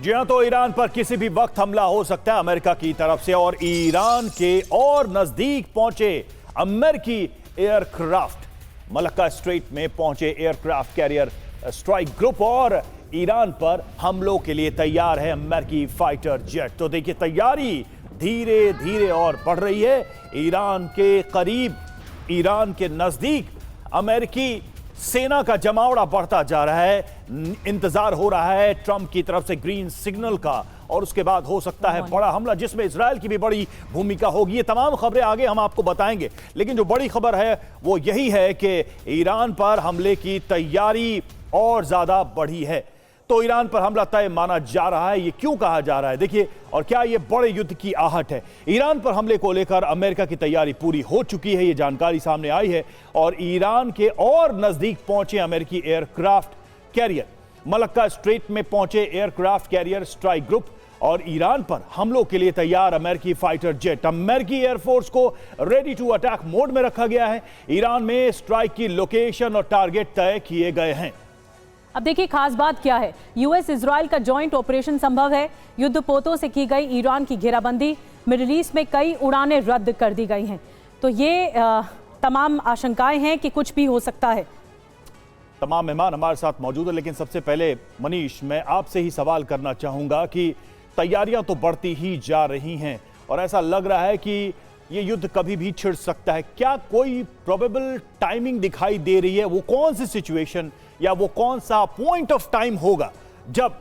जी हां, तो ईरान पर किसी भी वक्त हमला हो सकता है अमेरिका की तरफ से, और ईरान के और नजदीक पहुंचे अमेरिकी एयरक्राफ्ट, मलक्का स्ट्रेट में पहुंचे एयरक्राफ्ट कैरियर स्ट्राइक ग्रुप और ईरान पर हमलों के लिए तैयार है अमेरिकी फाइटर जेट। तो देखिए, तैयारी धीरे धीरे और बढ़ रही है। ईरान के करीब, ईरान के नजदीक अमेरिकी सेना का जमावड़ा बढ़ता जा रहा है। इंतजार हो रहा है ट्रंप की तरफ से ग्रीन सिग्नल का, और उसके बाद हो सकता है बड़ा हमला जिसमें इजरायल की भी बड़ी भूमिका होगी। ये तमाम खबरें आगे हम आपको बताएंगे, लेकिन जो बड़ी खबर है वो यही है कि ईरान पर हमले की तैयारी और ज्यादा बढ़ी है। तो ईरान पर हमला तय माना जा रहा है। ये क्यों कहा जा रहा है, देखिए, और क्या ये बड़े युद्ध की आहट है? ईरान पर हमले को लेकर अमेरिका की तैयारी पूरी हो चुकी है, ये जानकारी सामने आई है, और ईरान के और नजदीक पहुंचे अमेरिकी एयरक्राफ्ट कैरियर, मलक्का स्ट्रेट में पहुंचे एयरक्राफ्ट कैरियर स्ट्राइक ग्रुप और ईरान पर हमलों के लिए तैयार अमेरिकी फाइटर जेट। अमेरिकी एयरफोर्स को रेडी टू अटैक मोड में रखा गया है। ईरान में स्ट्राइक की लोकेशन और टारगेट तय किए गए हैं। अब देखिए, खास बात क्या है, यूएस इजराइल का जॉइंट ऑपरेशन संभव है। युद्धपोतों से की गई ईरान की घेराबंदी, मिडिल ईस्ट में कई उड़ानें रद्द कर दी गई हैं। तो ये तमाम आशंकाएं हैं कि कुछ भी हो सकता है। तमाम मेहमान हमारे साथ मौजूद है, लेकिन सबसे पहले मनीष, मैं आपसे ही सवाल करना चाहूंगा कि तैयारियां तो बढ़ती ही जा रही हैं और ऐसा लग रहा है कि ये युद्ध कभी भी छिड़ सकता है। क्या कोई प्रोबेबल टाइमिंग दिखाई दे रही है? वो कौन सी सिचुएशन या वो कौन सा पॉइंट ऑफ टाइम होगा जब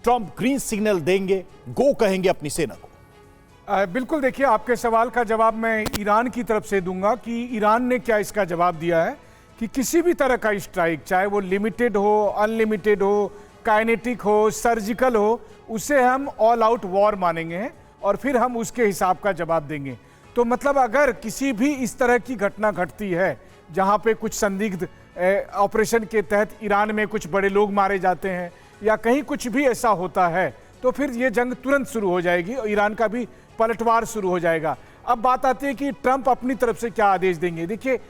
ट्रंप ग्रीन सिग्नल देंगे, गो कहेंगे अपनी सेना को? बिल्कुल, देखिए, आपके सवाल का जवाब मैं ईरान की तरफ से दूंगा कि ईरान ने क्या इसका जवाब दिया है कि किसी भी तरह का स्ट्राइक, चाहे वो लिमिटेड हो, अनलिमिटेड हो, काइनेटिक हो, सर्जिकल हो, उसे हम ऑल आउट वॉर मानेंगे और फिर हम उसके हिसाब का जवाब देंगे। तो मतलब अगर किसी भी इस तरह की घटना घटती है जहां पे कुछ संदिग्ध ऑपरेशन के तहत ईरान में कुछ बड़े लोग मारे जाते हैं या कहीं कुछ भी ऐसा होता है, तो फिर ये जंग तुरंत शुरू हो जाएगी और ईरान का भी पलटवार शुरू हो जाएगा। अब बात आती है कि ट्रंप अपनी तरफ से क्या आदेश देंगे। देखिए,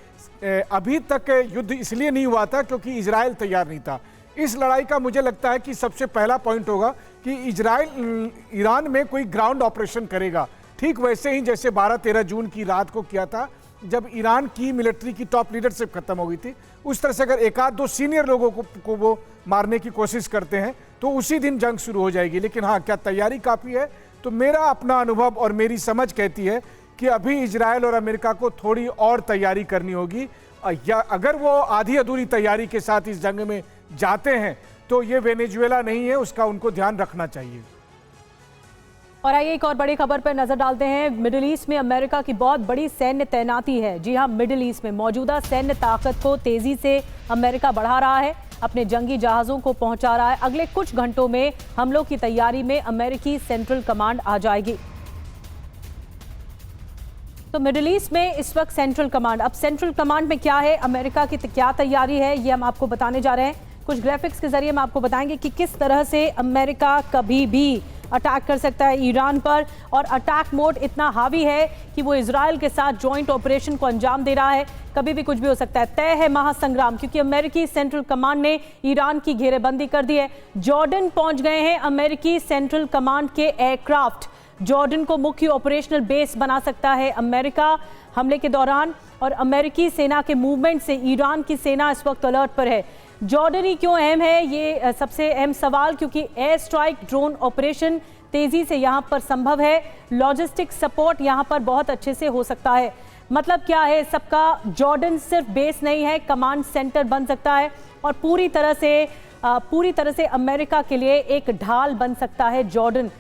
अभी तक युद्ध इसलिए नहीं हुआ था क्योंकि इजराइल तैयार नहीं था। इस लड़ाई का मुझे लगता है कि सबसे पहला पॉइंट होगा कि इजराइल ईरान में कोई ग्राउंड ऑपरेशन करेगा, ठीक वैसे ही जैसे 12-13 जून की रात को किया था जब ईरान की मिलिट्री की टॉप लीडरशिप खत्म हो गई थी। उस तरह से अगर एक आध दो सीनियर लोगों को वो मारने की कोशिश करते हैं तो उसी दिन जंग शुरू हो जाएगी। लेकिन हाँ, क्या तैयारी काफ़ी है? तो मेरा अपना अनुभव और मेरी समझ कहती है कि अभी इजराइल और अमेरिका को थोड़ी और तैयारी करनी होगी, या अगर वो आधी अधूरी तैयारी के साथ इस जंग में जाते हैं तो ये वेनेजुएला नहीं है, उसका उनको ध्यान रखना चाहिए। और आइए एक और बड़ी खबर पर नजर डालते हैं। मिडिल ईस्ट में अमेरिका की बहुत बड़ी सैन्य तैनाती है। जी हां, मिडिल ईस्ट में मौजूदा सैन्य ताकत को तेजी से अमेरिका बढ़ा रहा है, अपने जंगी जहाजों को पहुंचा रहा है। अगले कुछ घंटों में हमलों की तैयारी में अमेरिकी सेंट्रल कमांड आ जाएगी। तो मिडिल ईस्ट में इस वक्त सेंट्रल कमांड, अब सेंट्रल कमांड में क्या है, अमेरिका की क्या तैयारी है, ये हम आपको बताने जा रहे हैं। कुछ ग्राफिक्स के जरिए हम आपको बताएंगे कि किस तरह से अमेरिका कभी भी अटैक कर सकता है ईरान पर, और अटैक मोड इतना हावी है कि वो इजराइल के साथ जॉइंट ऑपरेशन को अंजाम दे रहा है। कभी भी कुछ भी हो सकता है। तय है महासंग्राम, क्योंकि अमेरिकी सेंट्रल कमांड ने ईरान की घेरेबंदी कर दी है। जॉर्डन पहुंच गए हैं अमेरिकी सेंट्रल कमांड के एयरक्राफ्ट। जॉर्डन को मुख्य ऑपरेशनल बेस बना सकता है अमेरिका हमले के दौरान, और अमेरिकी सेना के मूवमेंट से ईरान की सेना इस वक्त अलर्ट पर है। जॉर्डन ही क्यों अहम है, ये सबसे अहम सवाल, क्योंकि एयर स्ट्राइक ड्रोन ऑपरेशन तेजी से यहाँ पर संभव है। लॉजिस्टिक सपोर्ट यहाँ पर बहुत अच्छे से हो सकता है। मतलब क्या है सबका, जॉर्डन सिर्फ बेस नहीं है, कमांड सेंटर बन सकता है और पूरी तरह से अमेरिका के लिए एक ढाल बन सकता है जॉर्डन।